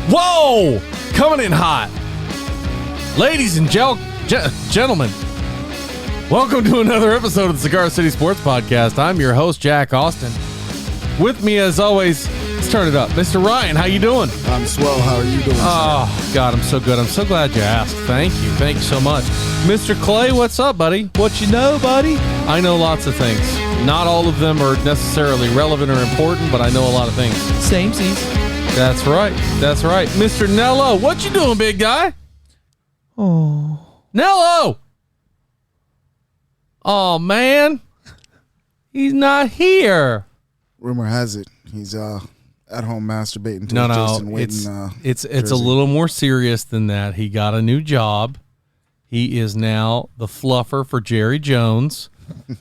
Whoa! Coming in hot. Ladies and gentlemen, welcome to another episode of the Cigar City Sports Podcast. I'm your host, Jack Austin. With me, as always, let's turn it up, Mr. Ryan. How you doing? I'm swell. How are you doing, Oh, God, I'm so good. I'm so glad you asked. Thank you. Thank you so much. Mr. Clay, what's up, buddy? What you know, buddy? I know lots of things. Not all of them are necessarily relevant or important, but I know a lot of things. Samesies. That's right. That's right. Mr. Nello, what you doing, big guy? Oh. Nello! Oh, man. He's not here. Rumor has it he's at home masturbating to No, Jason Witten, it's a little more serious than that. He got a new job. He is now the fluffer for Jerry Jones.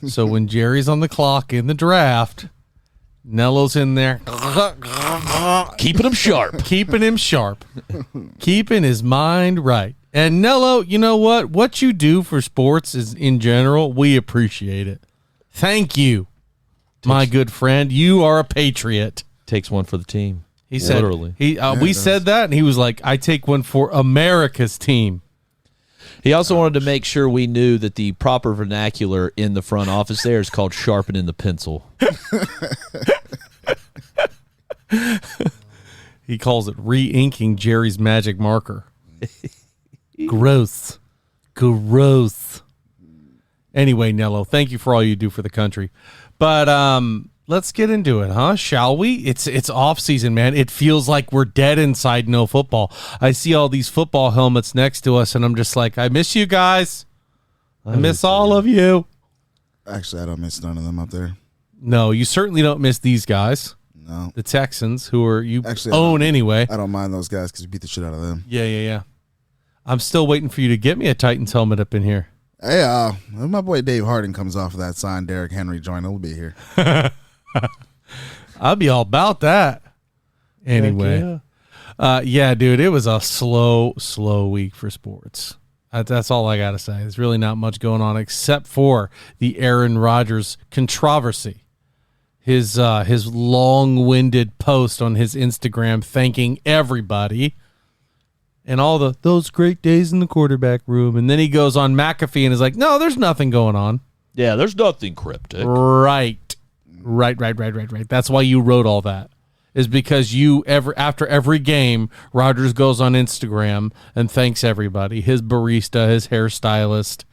So when Jerry's on the clock in the draft, Nello's in there. Keeping him sharp. Keeping him sharp. Keeping his mind right. And Nello, you know what? What you do for sports is, in general, we appreciate it. Thank you, my good friend. You are a patriot. Takes one for the team. He said, literally. We said that, and he was like, I take one for America's team. He also wanted to make sure we knew that the proper vernacular in the front office there is called sharpening the pencil. He calls it re-inking Jerry's magic marker. Gross. Anyway, Nello, thank you for all you do for the country. But let's get into it, huh? Shall we? It's off season, man. It feels like we're dead inside no football. I see all these football helmets next to us, and I'm just like, I miss you guys. I miss all of you. Actually, I don't miss none of them up there. No, you certainly don't miss these guys. No. The Texans, who are you Actually, own anyway. I don't mind those guys because you beat the shit out of them. Yeah. I'm still waiting for you to get me a Titans helmet up in here. Hey, when my boy Dave Harding comes off of that sign, Derrick Henry joint, he'll be here. I'll be all about that. Anyway. Yeah, dude, it was a slow week for sports. That's all I got to say. There's really not much going on except for the Aaron Rodgers controversy. His long-winded post on his Instagram thanking everybody and all those great days in the quarterback room. And then he goes on McAfee and is like, no, there's nothing going on. Yeah, there's nothing cryptic. Right. That's why you wrote all that. Is because after every game, Rodgers goes on Instagram and thanks everybody. His barista, his hairstylist,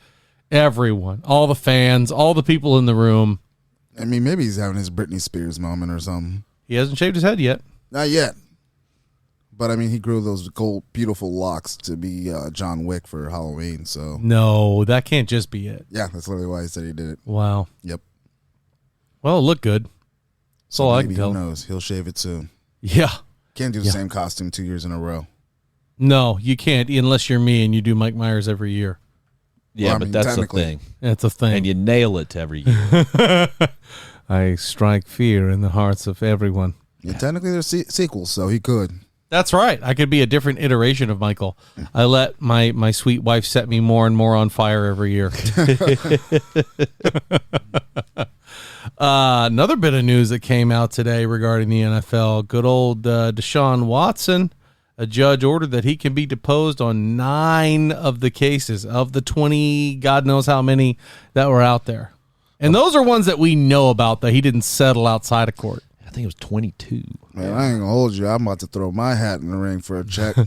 everyone. All the fans, all the people in the room. I mean, maybe he's having his Britney Spears moment or something. He hasn't shaved his head yet. Not yet. But, I mean, he grew those gold, beautiful locks to be John Wick for Halloween, so. No, that can't just be it. Yeah, that's literally why he said he did it. Wow. Yep. Well, it looked good. That's all I can tell. Who knows? He'll shave it soon. Yeah. Can't do the same costume 2 years in a row. No, you can't unless you're me and you do Mike Myers every year. Yeah, Well, I but mean, that's the thing. That's a thing. And you nail it every year. I strike fear in the hearts of everyone. Yeah, technically, there's sequels, so he could. That's right. I could be a different iteration of Michael. I let my sweet wife set me more and more on fire every year. Another bit of news that came out today regarding the NFL. Good old Desean Watson. A judge ordered that he can be deposed on 9 of the cases of the 20, God knows how many that were out there. And those are ones that we know about that he didn't settle outside of court. I think it was 22. Man, I ain't gonna hold you. I'm about to throw my hat in the ring for a check. And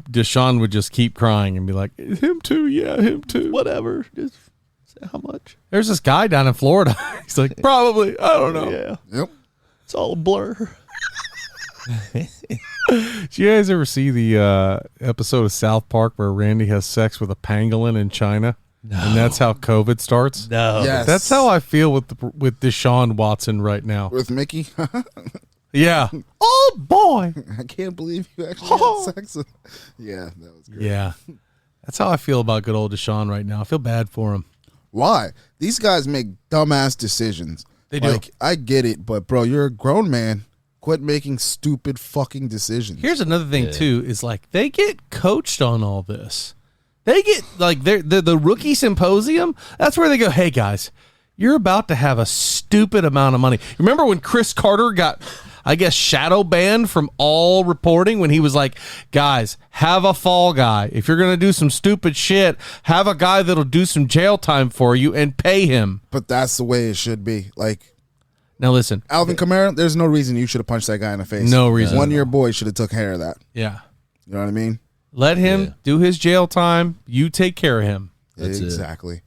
Desean would just keep crying and be like, him too, yeah, him too. Whatever. Just say how much. There's this guy down in Florida. He's like, probably, I don't know. Yeah. Yep. It's all a blur. Did you guys ever see the episode of South Park where Randy has sex with a pangolin in China? No. And that's how COVID starts? No. Yes. That's how I feel with Desean Watson right now. With Mickey? Yeah. Oh, boy. I can't believe you actually had sex with Yeah, that was great. Yeah. That's how I feel about good old Desean right now. I feel bad for him. Why? These guys make dumbass decisions. They do. Like, I get it, but, bro, you're a grown man. Quit making stupid fucking decisions. Here's another thing, too, is like they get coached on all this. They get, like, the rookie symposium, that's where they go, hey, guys, you're about to have a stupid amount of money. Remember when Chris Carter got, I guess, shadow banned from all reporting when he was like, guys, have a fall guy. If you're going to do some stupid shit, have a guy that'll do some jail time for you and pay him. But that's the way it should be. Like, now listen, Alvin Kamara, there's no reason you should have punched that guy in the face. No reason. One of your boys should have took care of that. Yeah. You know what I mean? Let him do his jail time. You take care of him. That's exactly.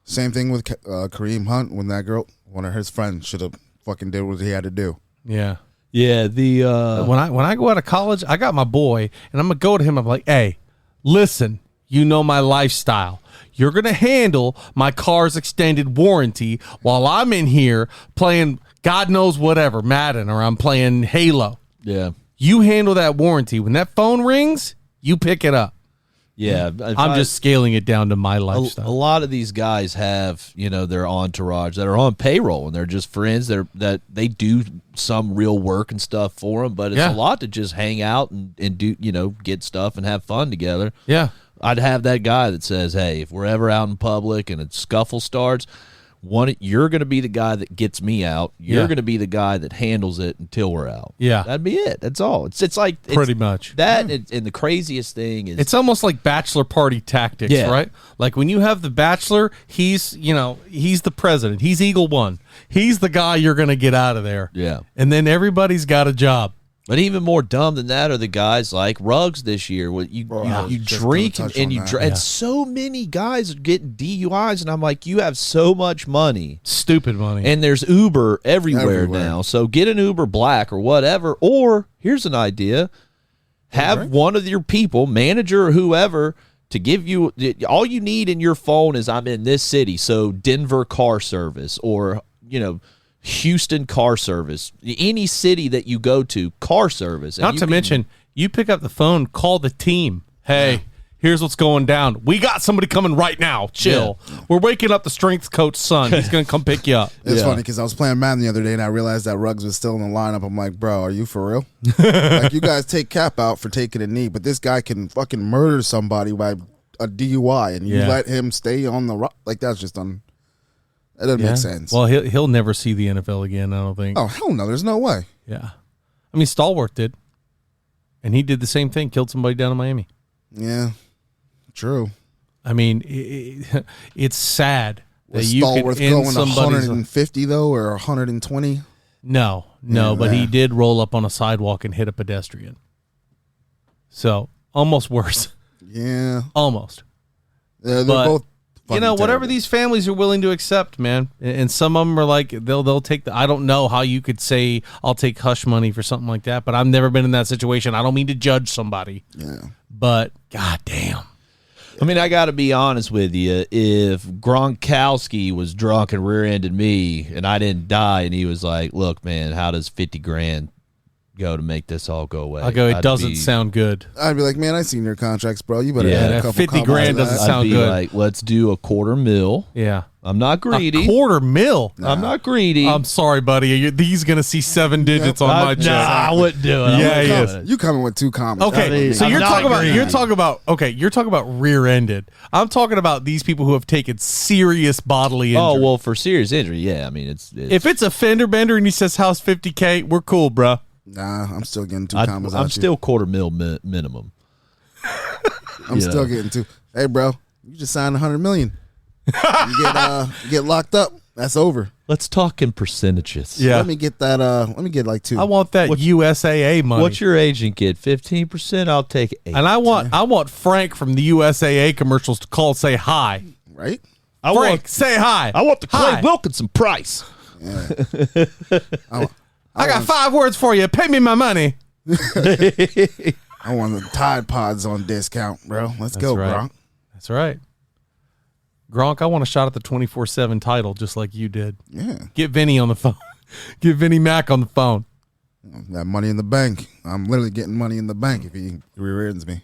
Same thing with Kareem Hunt when that girl, one of his friends, should have fucking did what he had to do. Yeah. Yeah. The when I go out of college, I got my boy, and I'm gonna go to him. I'm like, hey, listen, you know my lifestyle. You're gonna handle my car's extended warranty while I'm in here playing God knows whatever, Madden, or I'm playing Halo. Yeah. You handle that warranty. When that phone rings, you pick it up. Yeah. I'm just scaling it down to my lifestyle. A lot of these guys have, their entourage that are on payroll, and they're just friends that they do some real work and stuff for them, but it's a lot to just hang out and do, get stuff and have fun together. Yeah. I'd have that guy that says, hey, if we're ever out in public and a scuffle starts, you're going to be the guy that gets me out. You're going to be the guy that handles it until we're out. Yeah. That'd be it. That's all. It's like pretty much that. And the craziest thing is it's almost like bachelor party tactics, right? Like when you have the bachelor, he's the president. He's Eagle One. He's the guy you're going to get out of there. Yeah. And then everybody's got a job. But even more dumb than that are the guys like Ruggs this year. You drink and you drink. And so many guys are getting DUIs, and I'm like, you have so much money. Stupid money. And there's Uber everywhere now. So get an Uber Black or whatever. Or here's an idea. Have one of your people, manager or whoever, to give you – all you need in your phone is I'm in this city. So Denver car service or, Houston car service, any city that you go to, car service. Not to mention, you pick up the phone, call the team. Hey, here's what's going down. We got somebody coming right now. Chill. Yeah. We're waking up the strength coach's son. He's going to come pick you up. It's funny because I was playing Madden the other day and I realized that Ruggs was still in the lineup. I'm like, bro, are you for real? Like, you guys take Cap out for taking a knee, but this guy can fucking murder somebody by a DUI and you let him stay on the – like, that's just It doesn't make sense. Well, he'll never see the NFL again, I don't think. Oh, hell no. There's no way. Yeah. I mean, Stallworth did. And he did the same thing, killed somebody down in Miami. Yeah, true. I mean, it's sad that you Stallworth can end going somebody's 150, though, or 120? No, but he did roll up on a sidewalk and hit a pedestrian. So, almost worse. Yeah. Almost. They're both whatever terrible. these families are willing to accept, man. And some of them are like, they'll take I don't know how you could say I'll take hush money for something like that, but I've never been in that situation. I don't mean to judge somebody. Yeah. But goddamn. I mean, I got to be honest with you. If Gronkowski was drunk and rear-ended me and I didn't die and he was like, look, man, how does 50 grand go to make this all go away? I go, it doesn't sound good. I'd be like, man, I seen your contracts, bro. You better add a couple 50 grand doesn't sound I'd be good. like, let's do a $250,000. Yeah. I'm not greedy. $250,000. I'm not greedy. I'm sorry, buddy. He's going to see 7 digits on my check. Nah, I wouldn't do it. Yeah, he is. You coming with 2 comments. Okay, so you're talking about rear-ended. I'm talking about these people who have taken serious bodily injury. Oh, well, for serious injury, yeah. I mean, it's if it's a fender bender and he says how's $50K, we're cool, bro. Nah, I'm still getting 2 comments. I'm still $250,000 minimum. I'm still getting 2. Hey, bro, you just signed $100 million. You get locked up. That's over. Let's talk in percentages. Yeah. Let me get that. Let me get like 2. I want that USAA money. What's your agent get? 15%? I'll take 8. And I want Frank from the USAA commercials to call and say hi. Right? Frank, say hi. I want the Clay Hi. Wilkinson price. Yeah. I got 5 words for you. Pay me my money. I want the Tide Pods on discount, bro. Let's go, right. Gronk. That's right. Gronk, I want a shot at the 24/7 title just like you did. Yeah. Get Vinny on the phone. Get Vinny Mac on the phone. That money in the bank. I'm literally getting money in the bank if he rear-ends me.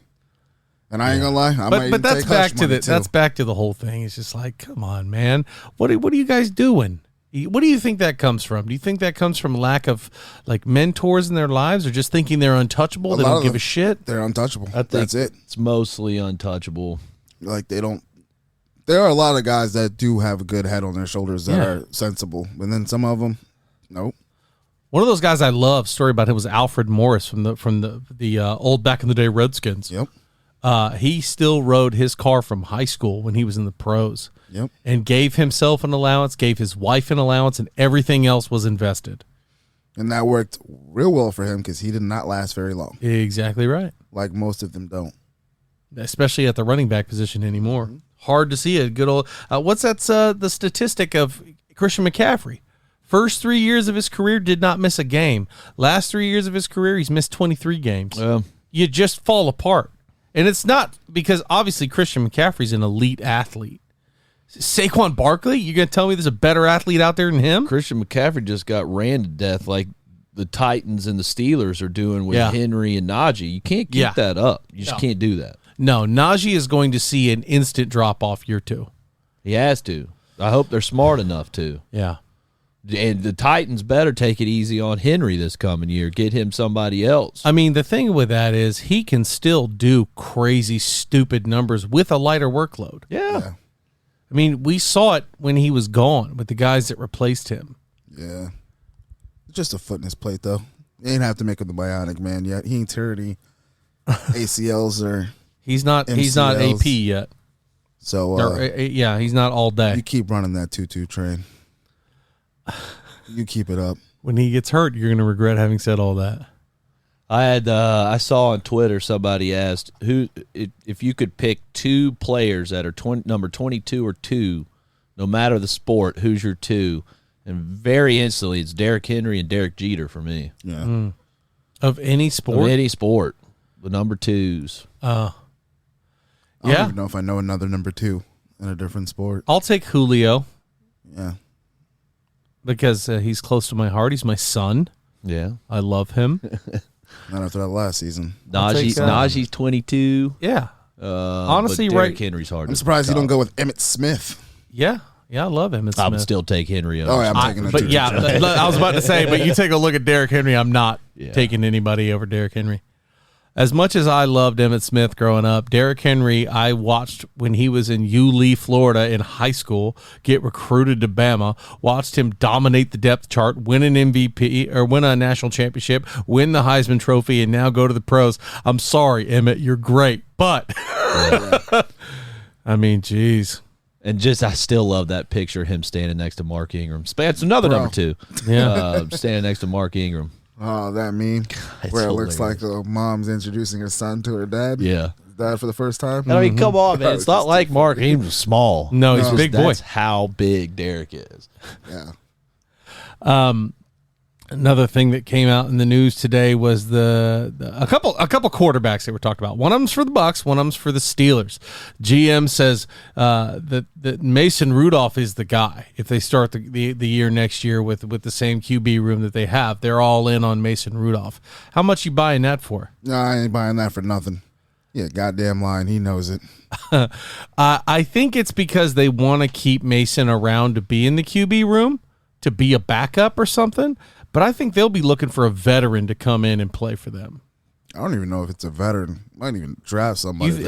And I ain't gonna lie, I might But that's take back hush to money, too. that's back to the whole thing. It's just like, come on, man. What are you guys doing? What do you think that comes from? Do you think that comes from lack of like mentors in their lives, or just thinking they're untouchable? They don't give a shit. They're untouchable. I think That's it. It's mostly untouchable. Like they don't. There are a lot of guys that do have a good head on their shoulders that are sensible, and then some of them, nope. One of those guys I love, story about him was Alfred Morris from the old back in the day Redskins. Yep. He still rode his car from high school when he was in the pros. Yep. And gave himself an allowance, gave his wife an allowance, and everything else was invested. And that worked real well for him because he did not last very long. Exactly right. Like most of them don't. Especially at the running back position anymore. Hard to see a good old. What's the statistic of Christian McCaffrey? First 3 years of his career did not miss a game. Last 3 years of his career, he's missed 23 games. You just fall apart. And it's not because obviously Christian McCaffrey's an elite athlete. Saquon Barkley, you're going to tell me there's a better athlete out there than him? Christian McCaffrey just got ran to death like the Titans and the Steelers are doing with Henry and Najee. You can't keep that up. You just can't do that. No, Najee is going to see an instant drop-off year 2. He has to. I hope they're smart enough to. Yeah. And the Titans better take it easy on Henry this coming year. Get him somebody else. I mean, the thing with that is he can still do crazy, stupid numbers with a lighter workload. Yeah. I mean, we saw it when he was gone with the guys that replaced him. Yeah. Just a foot in his plate, though. You ain't have to make him the bionic man yet. He ain't tear any ACLs or He's not MCLs. AP yet. So, he's not all day. you keep running that 2-2 train. You keep it up. When he gets hurt, you're going to regret having said all that. I saw on Twitter somebody asked if you could pick 2 players that are number 22 or 2, no matter the sport, who's your 2? And very instantly, it's Derrick Henry and Derek Jeter for me. Yeah. Of any sport? Of any sport, the number 2s. I don't even know if I know another number 2 in a different sport. I'll take Julio. Yeah. Because he's close to my heart. He's my son. Yeah. I love him. Not after that last season. Najee's 22. Yeah. Honestly, but Derrick Henry's hard. I'm surprised you don't go with Emmitt Smith. Yeah. Yeah, I love Emmitt Smith. I would still take Henry over. Oh, yeah, I'm taking it. But yeah, I was about to say, but you take a look at Derrick Henry, I'm not taking anybody over Derrick Henry. As much as I loved Emmitt Smith growing up, Derrick Henry, I watched when he was in Yulee, Florida in high school, get recruited to Bama, watched him dominate the depth chart, win an MVP or win a national championship, win the Heisman Trophy, and now go to the pros. I'm sorry, Emmitt, you're great, but I mean, geez. And I still love that picture of him standing next to Mark Ingram. That's another number 2. Yeah. Standing next to Mark Ingram. Oh, that meme where it looks like a mom's introducing her son to her dad. Yeah. Dad for the first time. I mean, come on, man. It's not like Mark Ingram's small. No, he's a big boy. That's how big Derek is. Yeah. Another thing that came out in the news today was a couple quarterbacks that were talked about. One of them's for the Bucs, one of them's for the Steelers. GM says that Mason Rudolph is the guy. If they start the year next year with the same QB room that they have, they're all in on Mason Rudolph. How much you buying that for? No, I ain't buying that for nothing. Yeah, goddamn line. He knows it. I think it's because they want to keep Mason around to be in the QB room, to be a backup or something. But I think they'll be looking for a veteran to come in and play for them. I don't even know if it's a veteran. Might even draft somebody.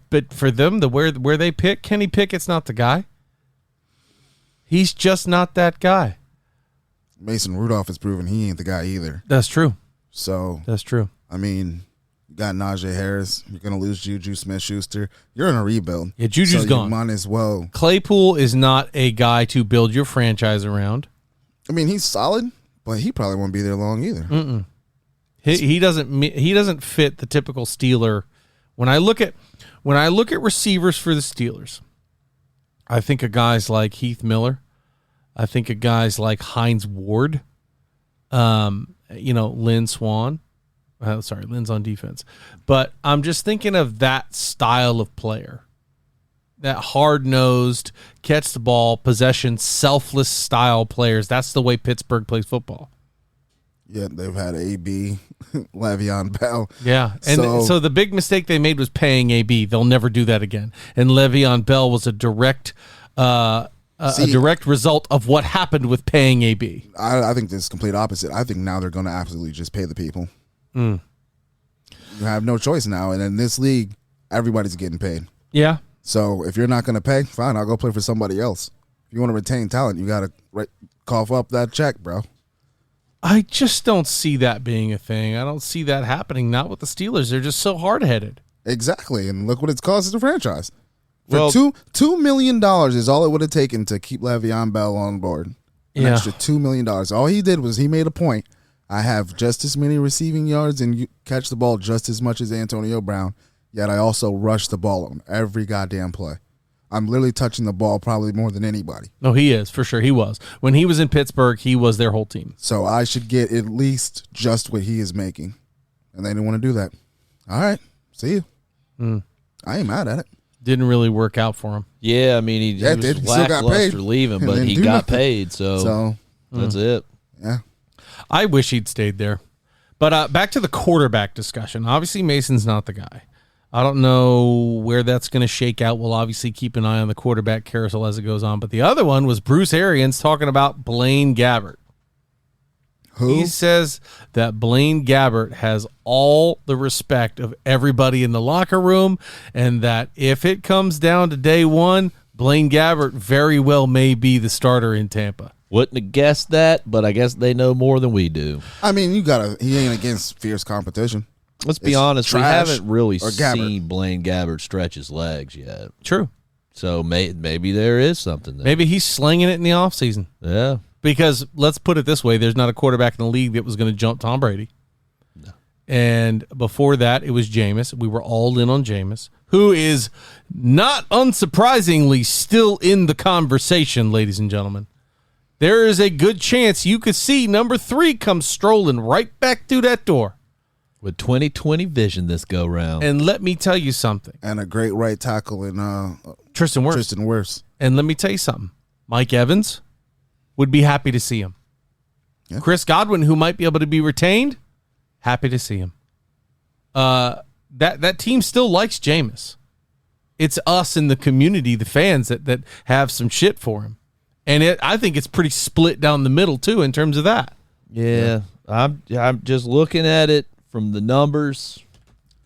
But for them, where they pick, Kenny Pickett's not the guy. He's just not that guy. Mason Rudolph has proven he ain't the guy either. That's true. So that's true. I mean, you got Najee Harris. You're gonna lose Juju Smith-Schuster. You're in a rebuild. Yeah, Juju's gone. You might as well. Claypool is not a guy to build your franchise around. I mean, he's solid. But he probably won't be there long either. He doesn't fit the typical Steeler. When I look at receivers for the Steelers, I think of guys like Heath Miller. I think of guys like Hines Ward. Lynn Swan. Lynn's on defense, but I'm just thinking of that style of player. That hard-nosed, catch the ball, possession, selfless style players. That's the way Pittsburgh plays football. Yeah, they've had AB, Le'Veon Bell. Yeah, and so the big mistake they made was paying AB. They'll never do that again. And Le'Veon Bell was a direct result of what happened with paying AB. I think this is complete opposite. I think now they're going to absolutely just pay the people. You have no choice now. And in this league, everybody's getting paid. Yeah. So if you're not going to pay, fine, I'll go play for somebody else. If you want to retain talent, you got to cough up that check, bro. I just don't see that being a thing. I don't see that happening. Not with the Steelers. They're just so hard-headed. Exactly, and look what it's cost the franchise. For $2 million is all it would have taken to keep Le'Veon Bell on board. An extra $2 million. All he did was he made a point. I have just as many receiving yards and you catch the ball just as much as Antonio Brown, yet I also rush the ball on every goddamn play. I'm literally touching the ball probably more than anybody. No, he is, for sure. He was. When he was in Pittsburgh, he was their whole team. So I should get at least just what he is making. And they didn't want to do that. All right. See you. I ain't mad at it. Didn't really work out for him. Yeah, I mean, he was He still got paid. leaving, but he got paid, so that's it. Yeah. I wish he'd stayed there. But back to the quarterback discussion. Obviously, Mason's not the guy. I don't know where that's going to shake out. We'll obviously keep an eye on the quarterback carousel as it goes on. But the other one was Bruce Arians talking about Blaine Gabbert. Who? He says that Blaine Gabbert has all the respect of everybody in the locker room, and that if it comes down to day one, Blaine Gabbert very well may be the starter in Tampa. Wouldn't have guessed that, but I guess they know more than we do. I mean, he ain't against fierce competition. Let's be honest, we Trash haven't really or Gabbert. seen Blaine Gabbert stretch his legs yet. True. So maybe there is something there. Maybe he's slinging it in the offseason. Yeah. Because let's put it this way, there's not a quarterback in the league that was going to jump Tom Brady. No. And before that, it was Jameis. We were all in on Jameis, who is not unsurprisingly still in the conversation, ladies and gentlemen. There is a good chance you could see number 3 come strolling right back through that door. With 20/20 vision this go round. And let me tell you something. And a great right tackle in Tristan Wirfs. And And let me tell you something. Mike Evans would be happy to see him. Yeah. Chris Godwin, who might be able to be retained, happy to see him. That team still likes Jameis. It's us in the community, the fans, that have some shit for him. And I think it's pretty split down the middle, too, in terms of that. Yeah. I'm just looking at it from the numbers.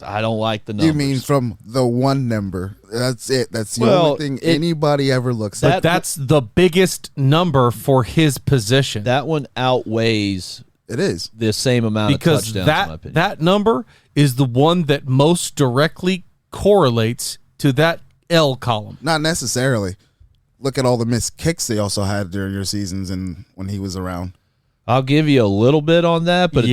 I don't like the numbers. You mean from the one number? That's it. That's the only thing anybody ever looks at. But that's the biggest number for his position. That one outweighs It is. the same amount of touchdowns, in my opinion. That number is the one that most directly correlates to that L column. Not necessarily. Look at all the missed kicks they also had during your seasons and when he was around. I'll give you a little bit on that, but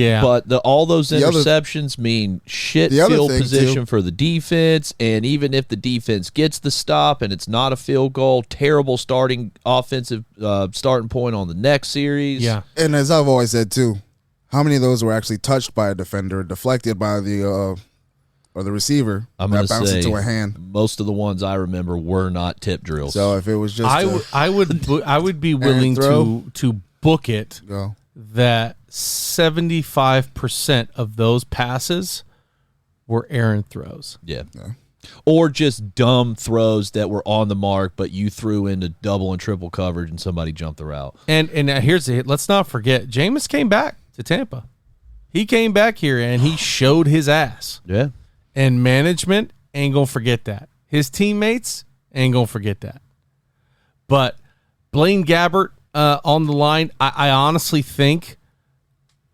all those interceptions mean shit field position for the defense, and even if the defense gets the stop and it's not a field goal, terrible starting offensive starting point on the next series. Yeah. And as I've always said too, how many of those were actually touched by a defender, deflected by the receiver, I'm that going to bounced say into a hand? most of the ones I remember were not tip drills. So if it was just I would be willing to book it. Go. That 75% of those passes were errant throws. Yeah. Or just dumb throws that were on the mark, but you threw into double and triple coverage and somebody jumped the route. And here's the hit. Let's not forget, Jameis came back to Tampa. He came back here and he showed his ass. Yeah. And management ain't going to forget that. His teammates ain't going to forget that. But Blaine Gabbert, on the line, I honestly think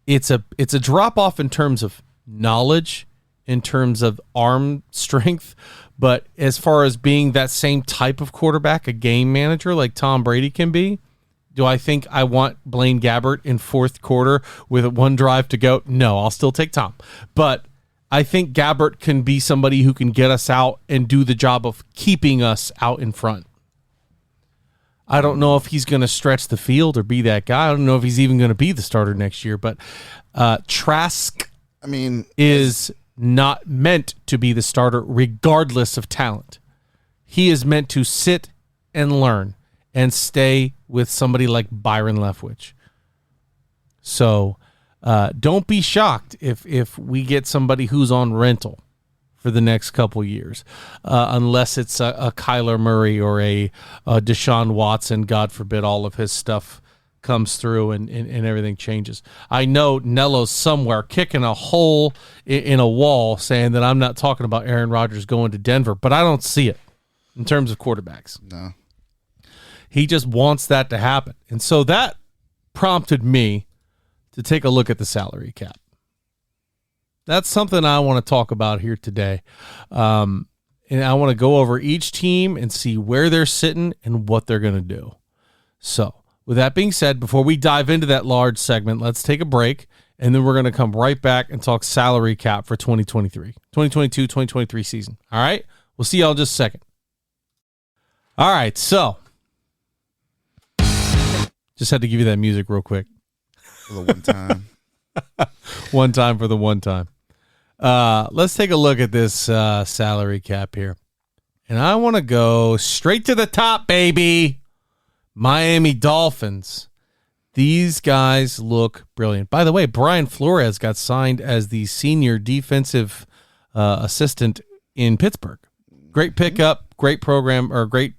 it's a drop off in terms of knowledge, in terms of arm strength, but as far as being that same type of quarterback, a game manager like Tom Brady can be, do I think I want Blaine Gabbert in fourth quarter with one drive to go? No, I'll still take Tom. But I think Gabbert can be somebody who can get us out and do the job of keeping us out in front. I don't know if he's going to stretch the field or be that guy. I don't know if he's even going to be the starter next year. But Trask, is not meant to be the starter regardless of talent. He is meant to sit and learn and stay with somebody like Byron Leftwich. So don't be shocked if we get somebody who's on rental for the next couple years, unless it's a Kyler Murray or a Desean Watson. God forbid all of his stuff comes through and everything changes. I know Nello's somewhere kicking a hole in a wall saying that I'm not talking about Aaron Rodgers going to Denver, but I don't see it in terms of quarterbacks. No. He just wants that to happen. And so that prompted me to take a look at the salary cap. That's something I want to talk about here today. And I want to go over each team and see where they're sitting and what they're going to do. So, with that being said, before we dive into that large segment, let's take a break, and then we're going to come right back and talk salary cap for 2022-2023 season. All right? We'll see y'all in just a second. All right, so just had to give you that music real quick. For the one time. One time for the one time. Let's take a look at this salary cap here. And I want to go straight to the top, baby. Miami Dolphins. These guys look brilliant. By the way, Brian Flores got signed as the senior defensive assistant in Pittsburgh. Great pickup, great program, or great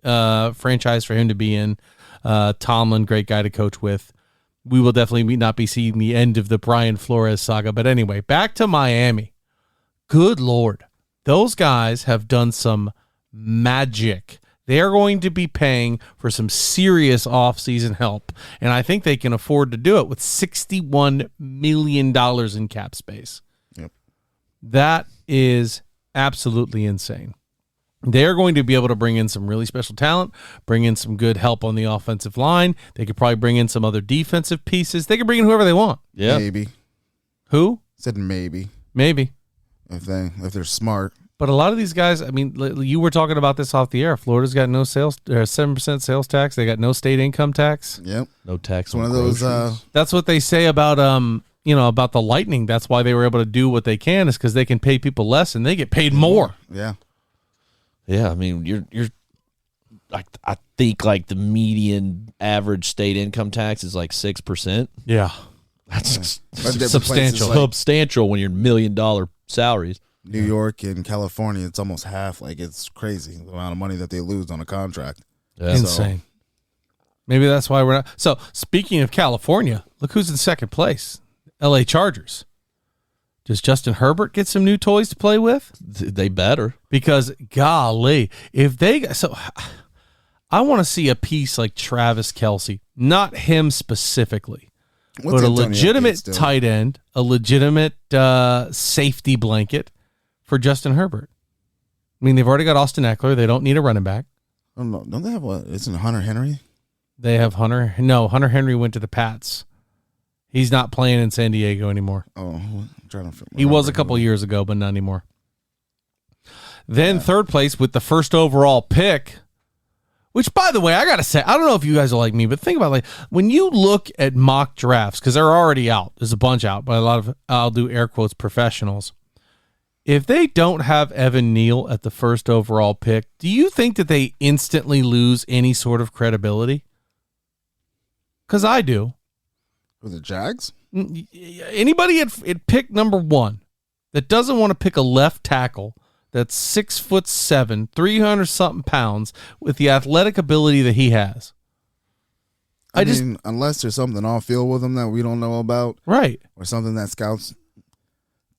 franchise for him to be in. Tomlin, great guy to coach with. We will definitely not be seeing the end of the Brian Flores saga. But anyway, back to Miami. Good Lord. Those guys have done some magic. They are going to be paying for some serious offseason help, and I think they can afford to do it with $61 million in cap space. Yep. That is absolutely insane. They're going to be able to bring in some really special talent, bring in some good help on the offensive line. They could probably bring in some other defensive pieces. They could bring in whoever they want. Yeah. Maybe. Who? Said maybe. Maybe. If they're smart. But a lot of these guys, I mean, you were talking about this off the air. Florida's got no sales, 7% sales tax. They got no state income tax. Yep. No tax. It's one of those. That's what they say about about the Lightning. That's why they were able to do what they can, is because they can pay people less and they get paid more. Yeah. Yeah, I mean, you're like, I think like the median average state income tax is like 6%. Yeah, that's substantial. Substantial when you're $1 million salaries. New York and California, it's almost half. Like, it's crazy the amount of money that they lose on a contract. Yeah. Insane. Maybe that's why we're not. So, speaking of California, look who's in second place. LA Chargers. Does Justin Herbert get some new toys to play with? They better. Because, golly, if they... So, I want to see a piece like Travis Kelce. Not him specifically. But a legitimate tight end, a legitimate safety blanket for Justin Herbert. I mean, they've already got Austin Eckler. They don't need a running back. Oh, no. Don't they have what? Isn't Hunter Henry? They have Hunter. No, Hunter Henry went to the Pats. He's not playing in San Diego anymore. Oh, I'm trying to. He was a couple years ago, but not anymore. Then third place with the first overall pick, which, by the way, I got to say, I don't know if you guys are like me, but think about, like, when you look at mock drafts, because they're already out. There's a bunch out, but a lot of, I'll do air quotes, professionals. If they don't have Evan Neal at the first overall pick, do you think that they instantly lose any sort of credibility? Because I do. With the Jags? Anybody at pick number one that doesn't want to pick a left tackle that's 6'7", 300-something pounds with the athletic ability that he has. I mean, unless there's something off field with him that we don't know about, right? Or something that scouts,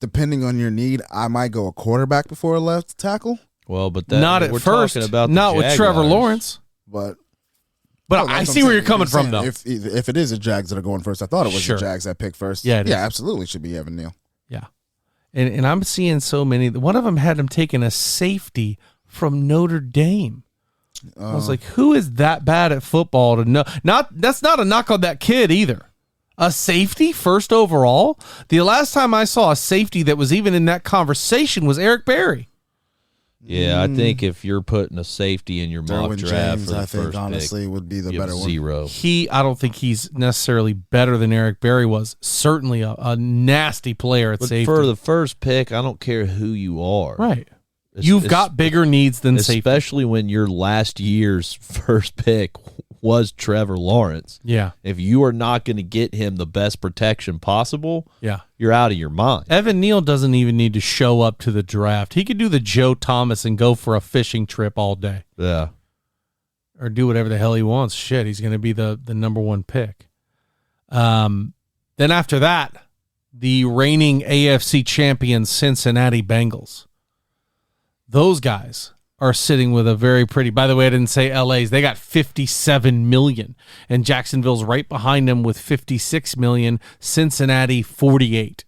depending on your need, I might go a quarterback before a left tackle. Well, but not at first. About not with Trevor Lawrence. But I see where you're coming from, though. If it is the Jags that are going first, I thought it was the Jags that picked first. Yeah, absolutely should be Evan Neal. Yeah, and I'm seeing so many. One of them had him taking a safety from Notre Dame. I was like, who is that bad at football to know? That's not a knock on that kid either. A safety first overall? The last time I saw a safety that was even in that conversation was Eric Berry. Yeah, I think if you're putting a safety in your mock draft James, for the I think, first honestly, pick, would be the better one. Zero. I don't think he's necessarily better than Eric Berry was. Certainly a nasty player at safety. For the first pick, I don't care who you are. Right. You've got bigger needs than safety. Especially when your last year's first pick was Trevor Lawrence. Yeah. If you are not going to get him the best protection possible, you're out of your mind. Evan Neal doesn't even need to show up to the draft. He could do the Joe Thomas and go for a fishing trip all day. Yeah. Or do whatever the hell he wants. Shit, he's going to be the number one pick. Then after that, the reigning AFC champion Cincinnati Bengals. Those guys are sitting with a very pretty, by the way, I didn't say LA's, they got 57 million, and Jacksonville's right behind them with 56 million, Cincinnati 48.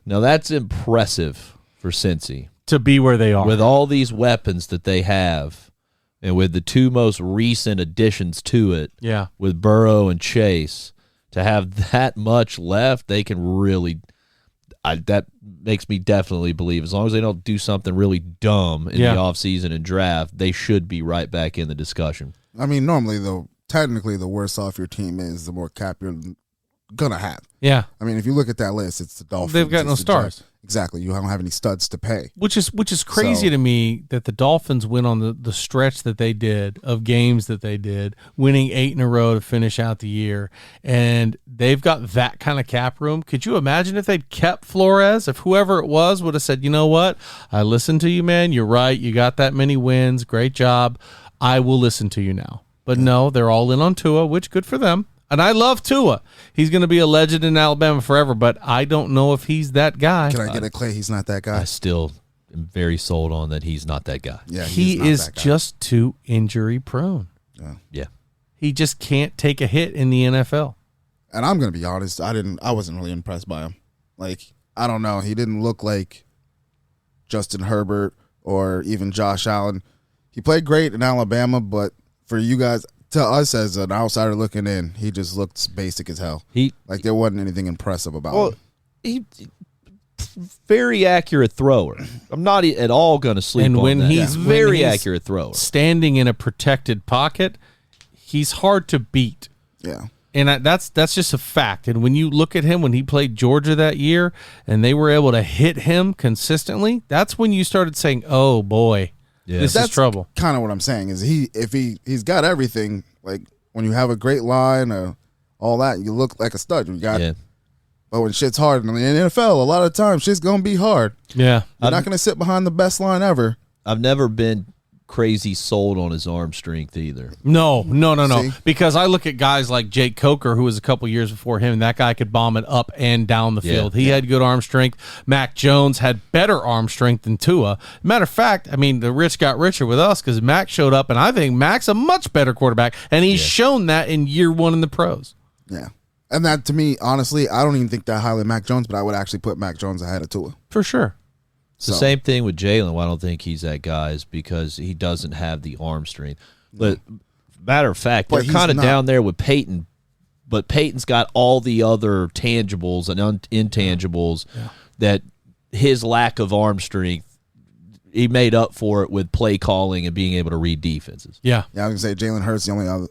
Now that's impressive for Cincy. To be where they are. With all these weapons that they have, and with the two most recent additions to it, with Burrow and Chase, to have that much left, they can really, that makes me definitely believe, as long as they don't do something really dumb in the offseason and draft, they should be right back in the discussion. I mean, normally, though, technically the worse off your team is, the more cap you're going to have. Yeah. I mean, if you look at that list, it's the Dolphins. They've got no stars. Exactly. You don't have any studs to pay. Which is crazy to me that the Dolphins went on the stretch that they did of games that they did, winning 8 in a row to finish out the year, and they've got that kind of cap room. Could you imagine if they'd kept Flores, if whoever it was would have said, you know what, I listened to you, man, you're right, you got that many wins, great job, I will listen to you now. But no, they're all in on Tua, which good for them. And I love Tua. He's going to be a legend in Alabama forever, but I don't know if he's that guy. Can I get it, Clay? He's not that guy. I still am very sold on that he's not that guy. Yeah, he is just too injury prone. Yeah. He just can't take a hit in the NFL. And I'm going to be honest, I wasn't really impressed by him. Like, I don't know. He didn't look like Justin Herbert or even Josh Allen. He played great in Alabama, but for you guys, to us as an outsider looking in, he just looked basic as hell. Like there wasn't anything impressive about him. He very accurate thrower. I'm not at all going to sleep on that. He's very accurate thrower. Standing in a protected pocket, he's hard to beat. Yeah. And that's just a fact. And when you look at him when he played Georgia that year and they were able to hit him consistently, that's when you started saying, "Oh boy, this is trouble." Kind of what I'm saying is he's got everything. Like when you have a great line, all that, you look like a stud. But when shit's hard in the NFL, a lot of times shit's gonna be hard. Yeah, you're not gonna sit behind the best line ever. I've never been crazy sold on his arm strength either. No. Because I look at guys like Jake Coker, who was a couple years before him, and that guy could bomb it up and down the field. He had good arm strength. Mac Jones had better arm strength than Tua. Matter of fact, I mean, the rich got richer with us because Mac showed up, and I think Mac's a much better quarterback, and he's shown that in year one in the pros. Yeah. And that, to me, honestly, I don't even think that highly of Mac Jones, but I would actually put Mac Jones ahead of Tua. For sure. It's the same thing with Jalen. Why I don't think he's that guy is because he doesn't have the arm strength. But matter of fact, they're kind of down there with Peyton, but Peyton's got all the other tangibles and intangibles that his lack of arm strength, he made up for it with play calling and being able to read defenses. Yeah, I was going to say Jalen Hurts, the only other,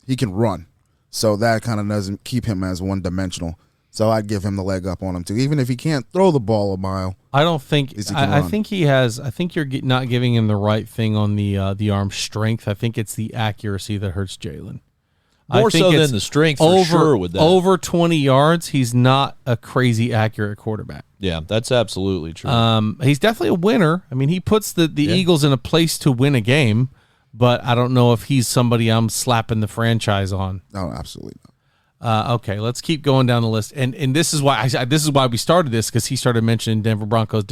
he can run. So that kind of doesn't keep him as one-dimensional. So I'd give him the leg up on him too, even if he can't throw the ball a mile. I don't think. I think he has. I think you're not giving him the right thing on the arm strength. I think it's the accuracy that hurts Jalen. More so than the strength, for sure. With that, over 20 yards, he's not a crazy accurate quarterback. Yeah, that's absolutely true. He's definitely a winner. I mean, he puts the Eagles in a place to win a game, but I don't know if he's somebody I'm slapping the franchise on. No, absolutely not. Okay, let's keep going down the list, and this is why we started this, because he started mentioning Denver Broncos.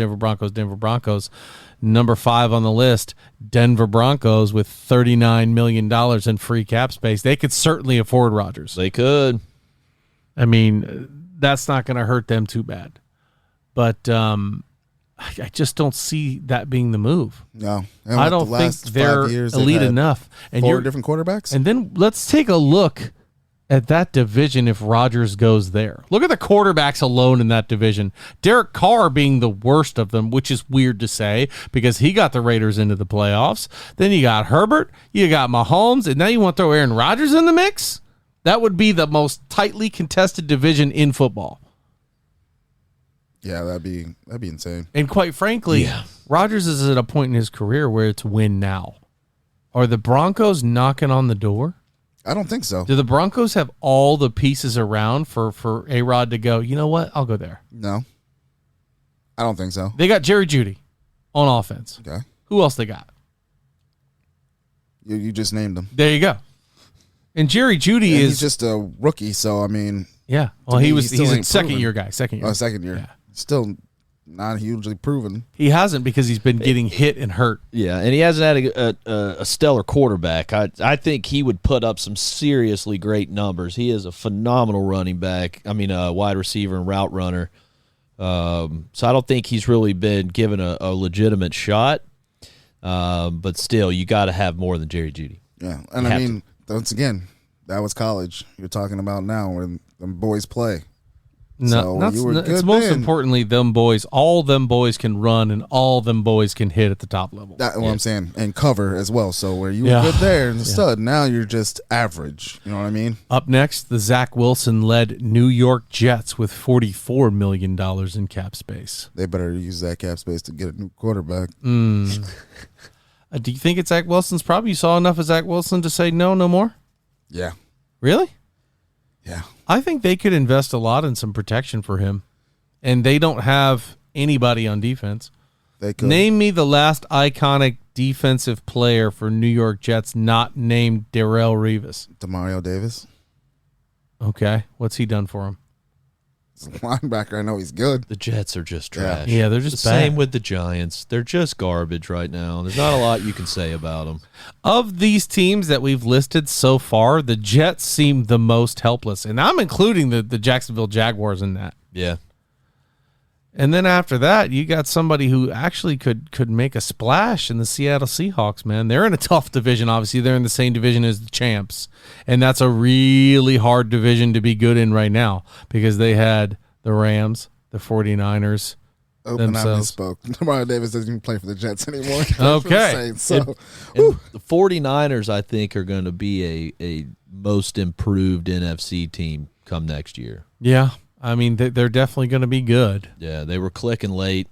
Number 5 on the list, Denver Broncos with $39 million in free cap space. They could certainly afford Rodgers. They could. I mean, that's not going to hurt them too bad, but I just don't see that being the move. No, I don't think they're elite enough. And 4 different quarterbacks. And then let's take a look at that division if Rodgers goes there. Look at the quarterbacks alone in that division. Derek Carr being the worst of them, which is weird to say because he got the Raiders into the playoffs. Then you got Herbert, you got Mahomes, and now you want to throw Aaron Rodgers in the mix? That would be the most tightly contested division in football. Yeah, that'd be insane. And quite frankly, Rodgers is at a point in his career where it's win now. Are the Broncos knocking on the door? I don't think so. Do the Broncos have all the pieces around for A-Rod to go, you know what, I'll go there? No. I don't think so. They got Jerry Jeudy on offense. Okay. Who else they got? You just named them. There you go. And Jerry Jeudy is... He's just a rookie, so I mean... Yeah. Well, he's a second-year guy. Second year. Oh, second year. Yeah. Still not hugely proven. He hasn't because he's been getting hit and hurt. Yeah, and he hasn't had a stellar quarterback. I think he would put up some seriously great numbers. He is a phenomenal running back. I mean, a wide receiver and route runner. So I don't think he's really been given a legitimate shot. But still, you got to have more than Jerry Jeudy. Yeah, and I mean, once again, that was college. You're talking about now when the boys play. No, so it's most importantly them boys. All them boys can run, and all them boys can hit at the top level. That's what I'm saying, and cover as well. So where you were good there and stud, now you're just average. You know what I mean? Up next, the Zach Wilson-led New York Jets with $44 million in cap space. They better use that cap space to get a new quarterback. Do you think it's Zach Wilson's problem? You saw enough of Zach Wilson to say no more? Yeah. Really? Yeah. I think they could invest a lot in some protection for him, and they don't have anybody on defense. They could. Name me the last iconic defensive player for New York Jets not named Darrelle Revis. Demario Davis. Okay. What's he done for him? As a linebacker, I know he's good. The Jets are just trash. Yeah, they're just the bad. same with the Giants. They're just garbage right now. There's not a lot you can say about them. Of these teams that we've listed so far, the Jets seem the most helpless, and I'm including the Jacksonville Jaguars in that. Yeah. And then after that, you got somebody who actually could make a splash in the Seattle Seahawks, man. They're in a tough division. Obviously, they're in the same division as the champs, and that's a really hard division to be good in right now because they had the Rams, the 49ers, themselves. I misspoke. Demario Davis doesn't even play for the Jets anymore. Okay. So, and the 49ers, I think, are going to be a most improved NFC team come next year. Yeah. I mean, they're definitely going to be good. Yeah, they were clicking late.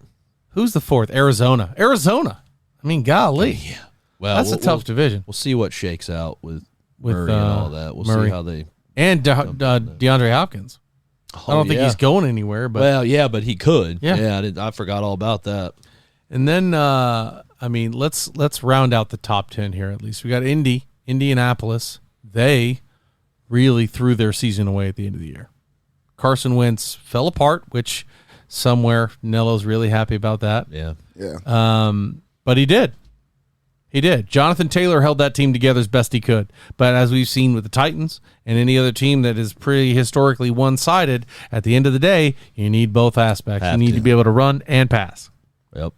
Who's the fourth? Arizona. I mean, golly. Yeah. Well, that's a tough division. We'll see what shakes out with Murray and all that. We'll see how they... And DeAndre Hopkins. I don't think he's going anywhere. But well, yeah, but he could. Yeah. I forgot all about that. And then, I mean, let's round out the top 10 here at least. We got Indianapolis. They really threw their season away at the end of the year. Carson Wentz fell apart, which somewhere Nello's really happy about that. Yeah. yeah. But he did. Jonathan Taylor held that team together as best he could. But as we've seen with the Titans and any other team that is pretty historically one-sided, at the end of the day, you need both aspects. You need to be able to run and pass. Yep.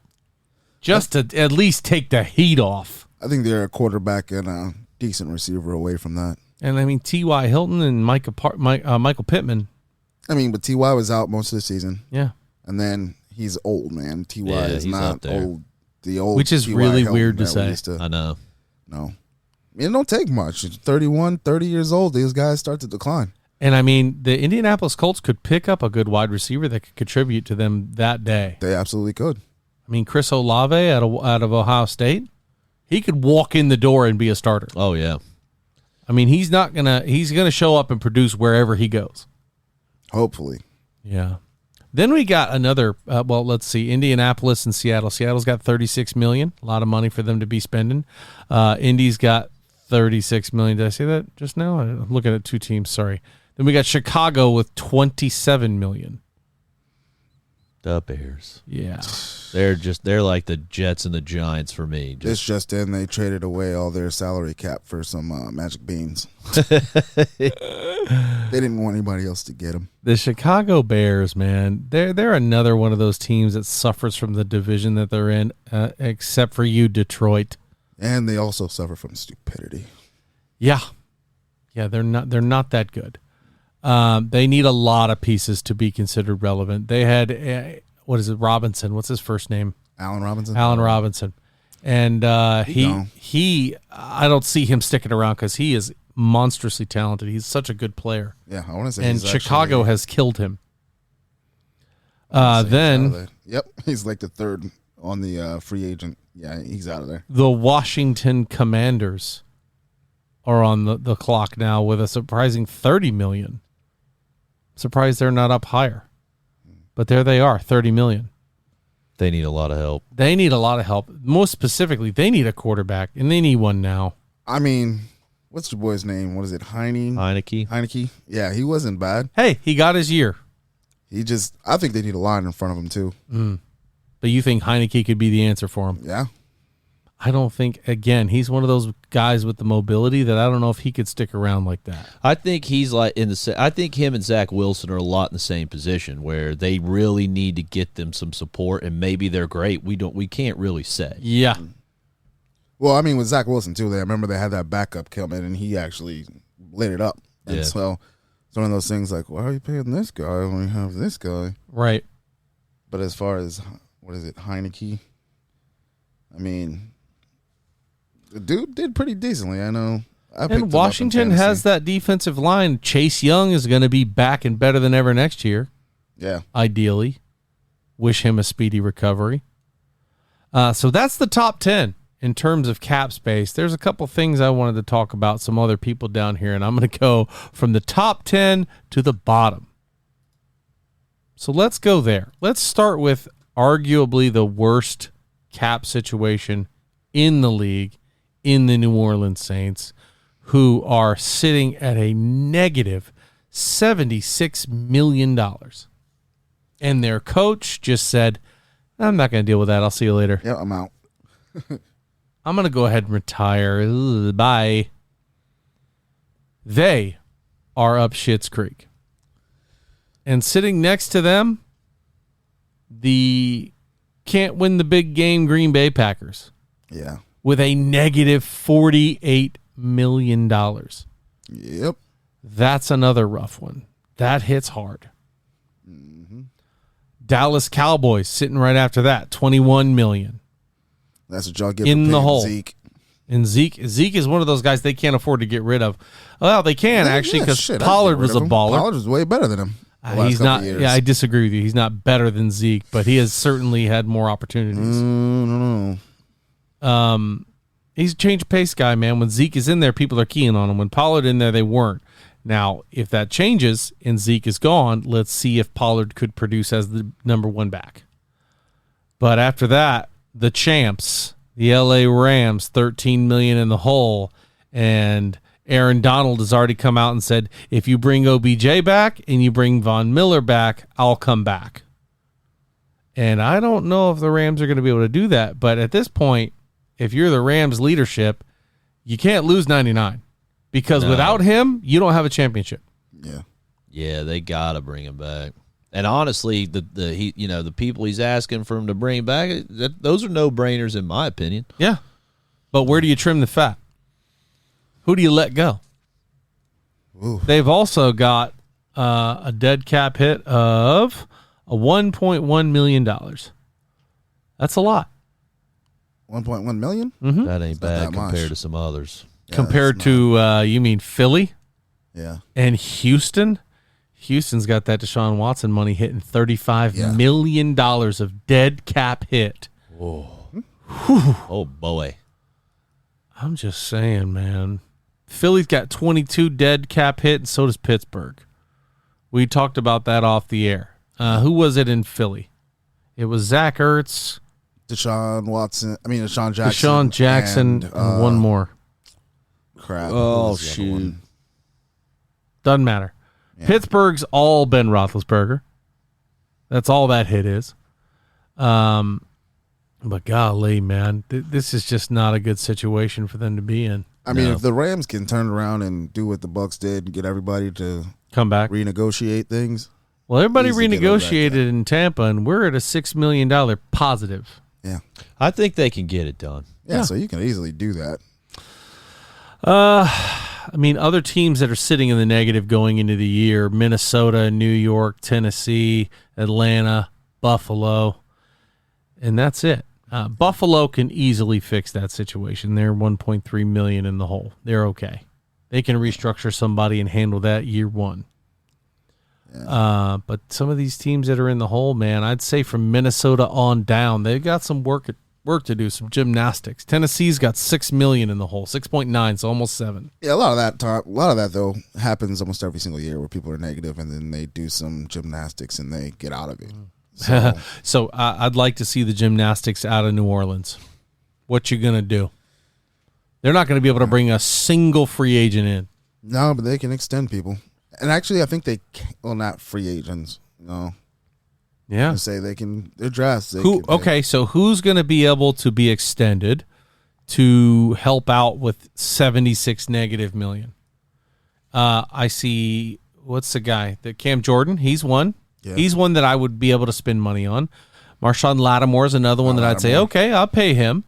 Just to at least take the heat off. I think they're a quarterback and a decent receiver away from that. And, I mean, T.Y. Hilton and Michael Pittman. I mean, but T.Y. was out most of the season. Yeah. And then he's old, man. T.Y. is he's not old. The old Which is T.Y. really Hilton weird to that say. I know. No. It don't take much. 31, 30 years old, these guys start to decline. And, I mean, the Indianapolis Colts could pick up a good wide receiver that could contribute to them that day. They absolutely could. I mean, Chris Olave out of Ohio State, he could walk in the door and be a starter. Oh, yeah. I mean, he's going to show up and produce wherever he goes. Hopefully. Yeah. Then we got another, let's see, Indianapolis and Seattle. Seattle's got $36 million, a lot of money for them to be spending. Indy's got $36 million. Did I say that just now? I'm looking at two teams, sorry. Then we got Chicago with $27 million. The Bears. Yeah. They're like the Jets and the Giants for me. It's just in they traded away all their salary cap for some magic beans. They didn't want anybody else to get them. The Chicago Bears, man, they're another one of those teams that suffers from the division that they're in, except for you, Detroit. And they also suffer from stupidity. Yeah, they're not that good. They need a lot of pieces to be considered relevant. They had Robinson? What's his first name? Allen Robinson. Allen Robinson, and he I don't see him sticking around because he is monstrously talented. He's such a good player. Yeah, I want to say. And Chicago has killed him. Then, he's like the third on the free agent. Yeah, he's out of there. The Washington Commanders are on the clock now with a surprising $30 million. Surprised they're not up higher, but there they are, $30 million. They need a lot of help. Most specifically, they need a quarterback, and they need one now. I mean, what's your boy's name? What is it? Heineke. Yeah, he wasn't bad. Hey, he got his year. I think they need a line in front of him too. But you think Heineke could be the answer for him? Yeah. I don't think, again, he's one of those guys with the mobility that I don't know if he could stick around like that. I think he's like I think him and Zach Wilson are a lot in the same position where they really need to get them some support, and maybe they're great. We can't really say. Yeah. Well, I mean, with Zach Wilson, too, I remember they had that backup come in, and he actually lit it up. And so it's one of those things like, why are you paying this guy when you have this guy? Right. But as far as, what is it, Heineke? I mean, the dude did pretty decently. I know. And Washington has that defensive line. Chase Young is going to be back and better than ever next year. Yeah. Ideally. Wish him a speedy recovery. So that's the top 10 in terms of cap space. There's a couple things I wanted to talk about, some other people down here, and I'm going to go from the top 10 to the bottom. So let's go there. Let's start with arguably the worst cap situation in the league, in the New Orleans Saints, who are sitting at a negative $76 million. And their coach just said, I'm not going to deal with that. I'll see you later. Yeah, I'm out. I'm going to go ahead and retire. Ugh, bye. They are up Schitt's Creek. And sitting next to them, the can't win the big game Green Bay Packers. Yeah. With a negative $48 million. Yep. That's another rough one. That hits hard. Mm-hmm. Dallas Cowboys sitting right after that, $21 million. That's what y'all get in the hole. Zeke. And Zeke is one of those guys they can't afford to get rid of. Well, they can actually because Pollard was a baller. Pollard was way better than him. He's not. Yeah, I disagree with you. He's not better than Zeke, but he has certainly had more opportunities. No. He's a change of pace guy, man. When Zeke is in there, people are keying on him. When Pollard in there, they weren't. Now, if that changes and Zeke is gone, let's see if Pollard could produce as the number one back. But after that, the champs, the LA Rams, $13 million in the hole, and Aaron Donald has already come out and said, if you bring OBJ back and you bring Von Miller back, I'll come back. And I don't know if the Rams are going to be able to do that, but at this point, if you're the Rams leadership, you can't lose 99 because without him, you don't have a championship. Yeah. Yeah, they got to bring him back. And honestly, the people he's asking for him to bring back, those are no-brainers in my opinion. Yeah. But where do you trim the fat? Who do you let go? Ooh. They've also got a dead cap hit of $1.1 million. That's a lot. 1.1 million? Mm-hmm. That ain't bad compared to some others. Yeah, compared to, you mean Philly? Yeah. And Houston? Houston's got that Desean Watson money hitting $35 million of dead cap hit. Oh. Oh, boy. I'm just saying, man. Philly's got 22 dead cap hit, and so does Pittsburgh. We talked about that off the air. Who was it in Philly? It was Zach Ertz. Deshaun Jackson. Deshaun Jackson and one more. Crap. Oh, shoot. Doesn't matter. Yeah. Pittsburgh's all Ben Roethlisberger. That's all that hit is. But golly, man, this is just not a good situation for them to be in. I mean, if the Rams can turn around and do what the Bucks did and get everybody to come back, renegotiate things. Well, everybody renegotiated in Tampa, and we're at a $6 million positive. Yeah. I think they can get it done. Yeah, so you can easily do that. I mean, other teams that are sitting in the negative going into the year, Minnesota, New York, Tennessee, Atlanta, Buffalo, and that's it. Buffalo can easily fix that situation. They're $1.3 million in the hole. They're okay. They can restructure somebody and handle that year one. Yeah. But some of these teams that are in the hole, man, I'd say from Minnesota on down, they've got some work to do, some gymnastics. Tennessee's got $6 million in the hole, 6.9, so almost 7. Yeah, a lot of that though happens almost every single year where people are negative and then they do some gymnastics and they get out of it. So I'd like to see the gymnastics out of New Orleans. What you gonna do? They're not going to be able to bring a single free agent in. No, but they can extend people. And actually, I think not free agents. No. Yeah. And say their drafts. Okay, so who's going to be able to be extended to help out with 76 negative million? I see, what's the guy? Cam Jordan, he's one. Yeah. He's one that I would be able to spend money on. Marshawn Lattimore is another one that I'd say, okay, I'll pay him.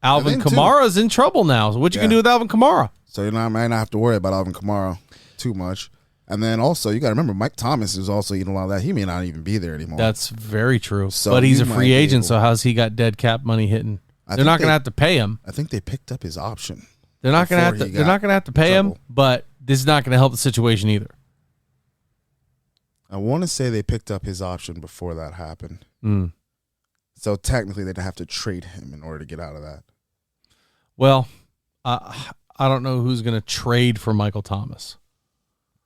Alvin Kamara's in trouble now. So what you can do with Alvin Kamara? So you might not have to worry about Alvin Kamara too much. And then also, you got to remember, Mike Thomas is also eating a lot of that. He may not even be there anymore. That's very true. So but he's a free agent, so how's he got dead cap money hitting? They're not going to have to pay him. I think they picked up his option. They're not going to have to pay him, but this is not going to help the situation either. I want to say they picked up his option before that happened. So technically, they'd have to trade him in order to get out of that. Well, I don't know who's going to trade for Michael Thomas.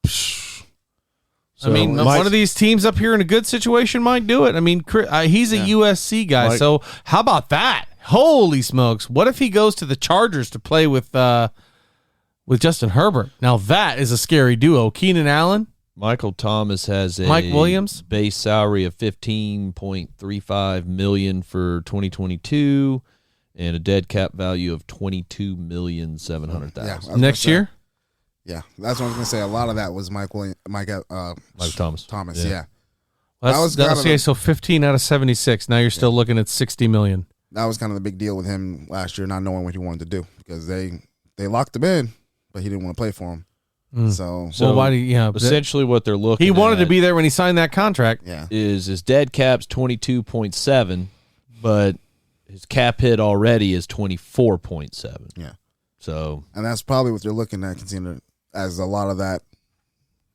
So, I mean, one of these teams up here in a good situation might do it. I mean, he's a USC guy, so how about that? Holy smokes! What if he goes to the Chargers to play with Justin Herbert? Now that is a scary duo. Keenan Allen, Michael Thomas has a Mike Williams base salary of $15.35 million for 2022. And a dead cap value of $22,700,000 next year. Yeah, that's what I was gonna say. A lot of that was Mike Thomas. Yeah. So 15 out of 76. Now you're still looking at $60 million. That was kind of the big deal with him last year, not knowing what he wanted to do because they locked him in, but he didn't want to play for him. So why do you? Essentially, what they're looking. He wanted to be there when he signed that contract. Yeah, is his dead cap's 22.7, but his cap hit already is 24.7. Yeah. So, and that's probably what they're looking at, considering as a lot of that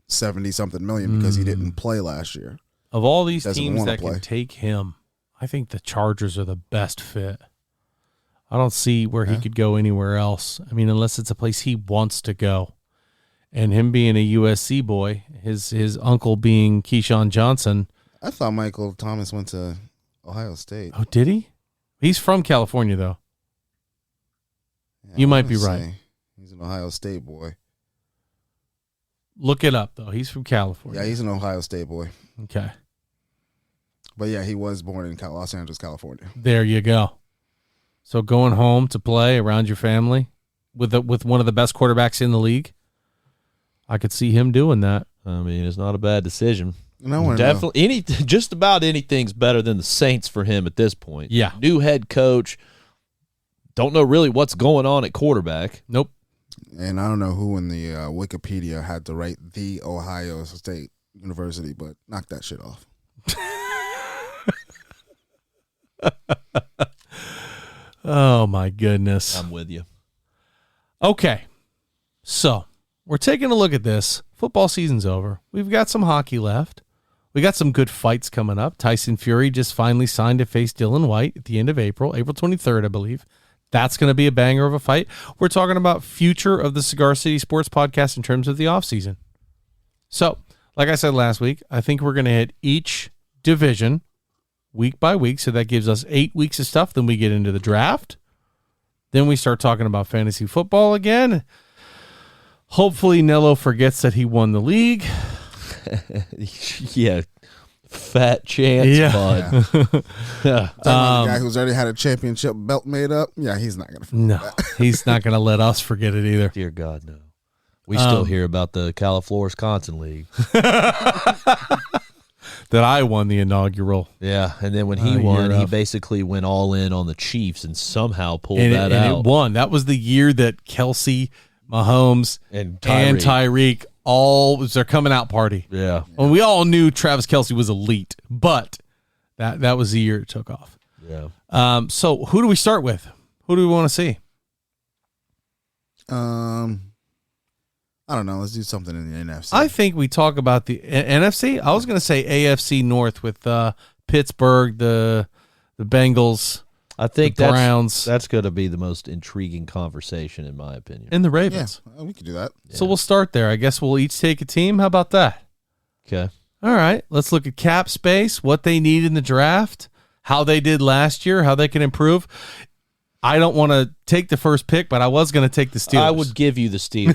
70-something million because he didn't play last year. Of all these teams that can take him, I think the Chargers are the best fit. I don't see where he could go anywhere else. I mean, unless it's a place he wants to go. And him being a USC boy, his uncle being Keyshawn Johnson. I thought Michael Thomas went to Ohio State. Oh, did he? He's from California, though. Yeah, you might be right. He's an Ohio State boy. Look it up, though. He's from California. Yeah, he's an Ohio State boy. Okay. But, yeah, he was born in Los Angeles, California. There you go. So going home to play around your family with one of the best quarterbacks in the league, I could see him doing that. I mean, it's not a bad decision. No, definitely, just about anything's better than the Saints for him at this point. Yeah, new head coach. Don't know really what's going on at quarterback. Nope. And I don't know who in the Wikipedia had to write the Ohio State University, but knock that shit off. Oh my goodness! I'm with you. Okay, so we're taking a look at this. Football season's over. We've got some hockey left. We got some good fights coming up. Tyson Fury just finally signed to face Dylan White at the end of April 23rd, I believe. That's going to be a banger of a fight. We're talking about future of the Cigar City Sports Podcast in terms of the offseason. So, like I said last week, I think we're going to hit each division week by week. So that gives us 8 weeks of stuff. Then we get into the draft. Then we start talking about fantasy football again. Hopefully Nello forgets that he won the league. Yeah. Fat chance, bud. The guy who's already had a championship belt made up, he's not going to forget that. He's not going to let us forget it either. Dear God, no. We still hear about the California-Wisconsin League. That I won the inaugural. Yeah, and then when he won, he basically went all in on the Chiefs and somehow pulled that out. And it won. That was the year that Kelsey, Mahomes, and Tyreek all was their coming out party. Yeah. Well, we all knew Travis Kelce was elite, but that was the year it took off. Yeah. So who do we start with? Who do we want to see? I don't know. Let's do something in the NFC. I think we talk about the NFC. I was going to say AFC North with Pittsburgh, the Bengals. I think the Browns. That's going to be the most intriguing conversation, in my opinion. And the Ravens. Yeah, we could do that. So we'll start there. I guess we'll each take a team. How about that? Okay. All right. Let's look at cap space, what they need in the draft, how they did last year, how they can improve. I don't want to take the first pick, but I was going to take the Steelers. I would give you the Steelers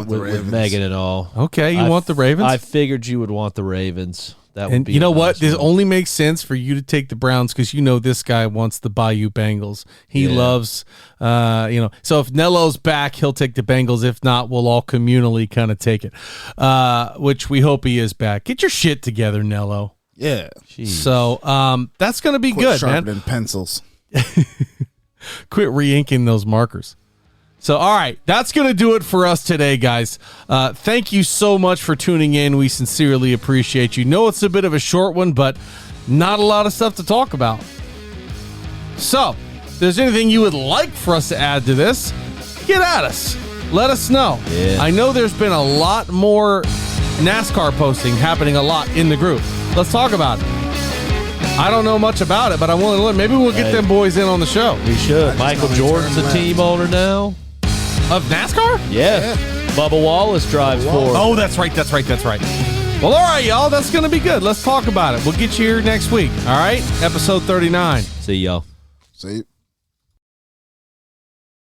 with Megan and all. Okay, you want the Ravens? I figured you would want the Ravens. That would And be you know a what? nice This one. only makes sense for you to take the Browns because you know this guy wants the Bayou Bengals. He loves, So if Nello's back, he'll take the Bengals. If not, we'll all communally kind of take it, which we hope he is back. Get your shit together, Nello. Yeah. Jeez. So that's going to be Quit good, sharpening man. pencils. Quit re-inking those markers. So, all right, that's going to do it for us today, guys. Thank you so much for tuning in. We sincerely appreciate you. Know it's a bit of a short one, but not a lot of stuff to talk about. So, if there's anything you would like for us to add to this, get at us. Let us know. Yeah. I know there's been a lot more NASCAR posting happening a lot in the group. Let's talk about it. I don't know much about it, but I'm willing to learn. Maybe we'll get them boys in on the show. We should. Michael Jordan's a team owner now. Of NASCAR? Yeah. Bubba Wallace drives for him. Oh, that's right. Well, all right, y'all. That's going to be good. Let's talk about it. We'll get you here next week. All right? Episode 39. See y'all. See.